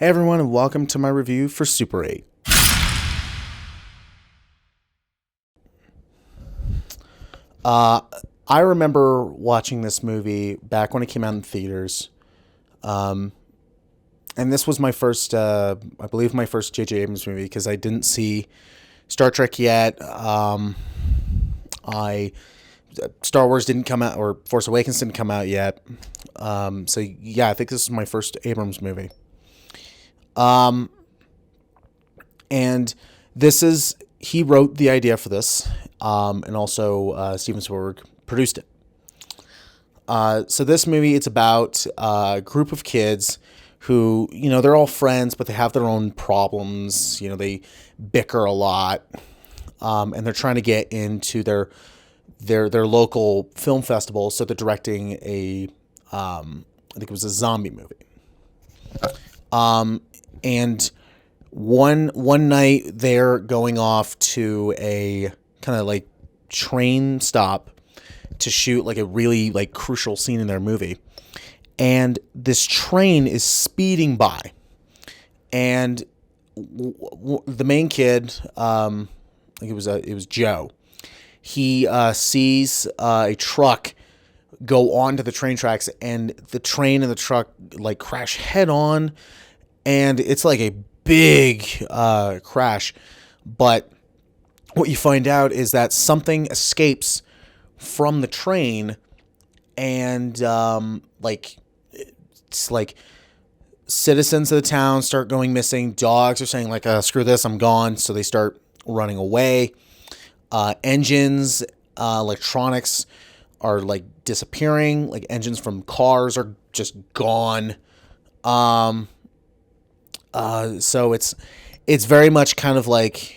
everyone, and welcome to my review for Super 8. I remember watching this movie back when it came out in theaters. And this was my first, I believe my first J.J. Abrams movie, because I didn't see Star Trek yet. Star Wars didn't come out, or Force Awakens didn't come out yet. So yeah, I think this is my first Abrams movie. And he wrote the idea for this, and also Steven Spielberg produced it. So this movie, it's about a group of kids who, they're all friends, but they have their own problems. They bicker a lot, and they're trying to get into their local film festival. So they're directing I think it was a zombie movie. And one night they're going off to a kind of like train stop to shoot like a really like crucial scene in their movie. And this train is speeding by, and the main kid, I think it was Joe. He sees a truck go onto the train tracks, and the train and the truck like crash head on, and it's like a big crash. But what you find out is that something escapes from the train, and it's like citizens of the town start going missing. Dogs are saying like, screw this, I'm gone. So they start running away. Engines, electronics are like disappearing. Like engines from cars are just gone. So it's very much kind of like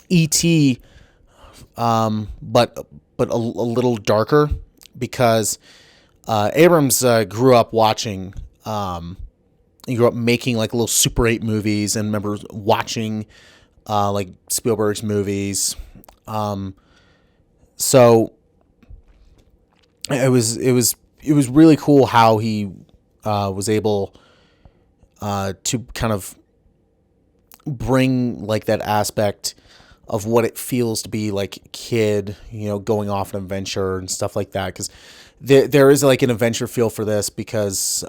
E.T., but a little darker, because Abrams grew up watching. He grew up making like little Super 8 movies, and remember watching like Spielberg's movies. So it was really cool how he was able to kind of bring like that aspect of what it feels to be like a kid, going off an adventure and stuff like that. Because there is like an adventure feel for this, because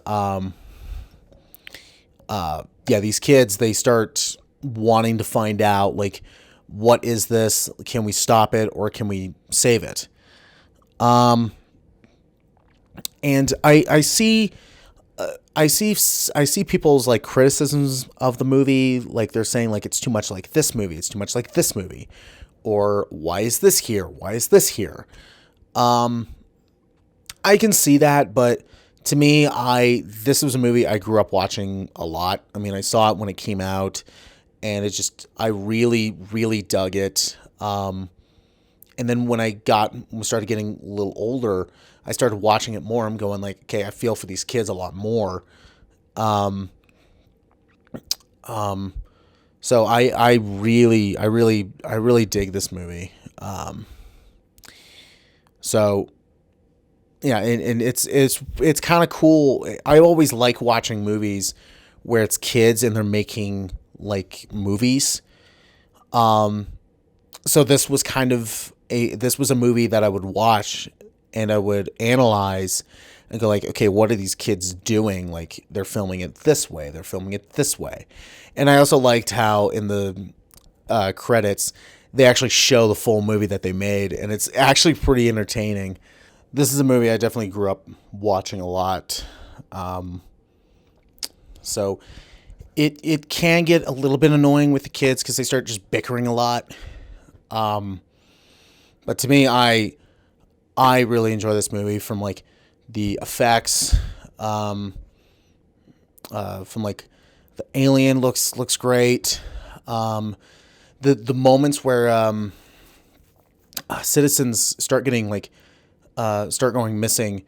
these kids, they start wanting to find out like, what is this? Can we stop it, or can we save it? And I see people's like criticisms of the movie, like they're saying like it's too much like this movie, it's too much like this movie, or why is this here? Why is this here? I can see that, but to me, this was a movie I grew up watching a lot. I mean, I saw it when it came out, and I really, really dug it. And then when I started getting a little older, I started watching it more. I'm going like, okay, I feel for these kids a lot more. So I really dig this movie. So yeah, and it's kind of cool. I always like watching movies where it's kids and they're making like movies. So this was a movie that I would watch, and I would analyze and go like, okay, what are these kids doing? Like, they're filming it this way, they're filming it this way. And I also liked how in the credits, they actually show the full movie that they made, and it's actually pretty entertaining. This is a movie I definitely grew up watching a lot. So it can get a little bit annoying with the kids, because they start just bickering a lot. But to me, I really enjoy this movie, from like the effects, from like the alien looks great. The moments where citizens start getting like start going missing,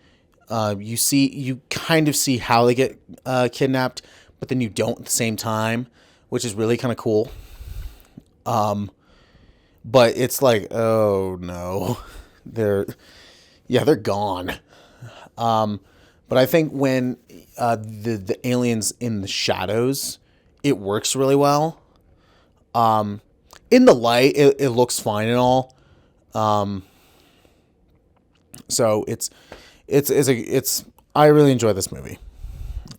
you kind of see how they get kidnapped, but then you don't at the same time, which is really kind of cool. But it's like, oh no, they're gone. But I think when the aliens in the shadows, it works really well. In the light, it looks fine and all. So it's I really enjoy this movie.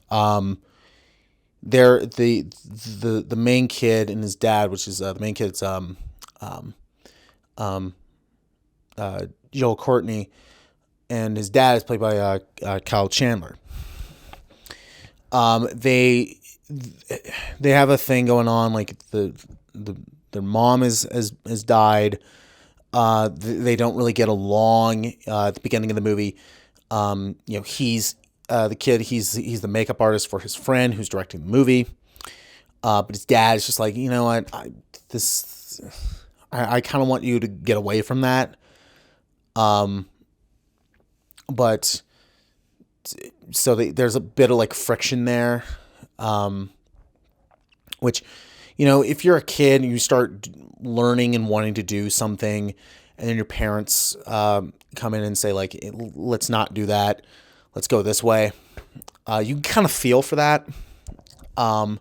There the main kid and his dad, which is the main kid's Joel Courtney, and his dad is played by Kyle Chandler. They have a thing going on, like their mom has died. They don't really get along at the beginning of the movie. He's the kid. He's the makeup artist for his friend who's directing the movie. But his dad is just like, you know what, I kind of want you to get away from that. But so there's a bit of like friction there, which, if you're a kid and you start learning and wanting to do something, and then your parents come in and say like, let's not do that, let's go this way. You kind of feel for that. I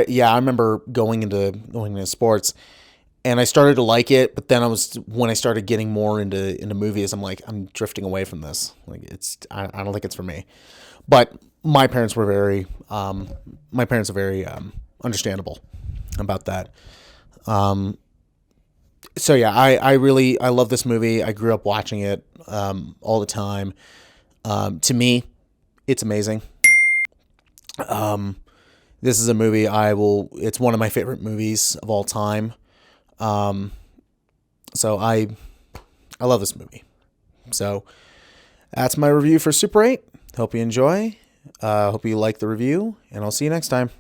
remember going into sports, and I started to like it, but then when I started getting more into movies, I'm like, I'm drifting away from this. Like I don't think it's for me. But my parents are very understandable about that. So yeah, I love this movie. I grew up watching it all the time. To me, it's amazing. This is a movie it's one of my favorite movies of all time. So I love this movie. So that's my review for Super 8. Hope you enjoy. Hope you like the review, and I'll see you next time.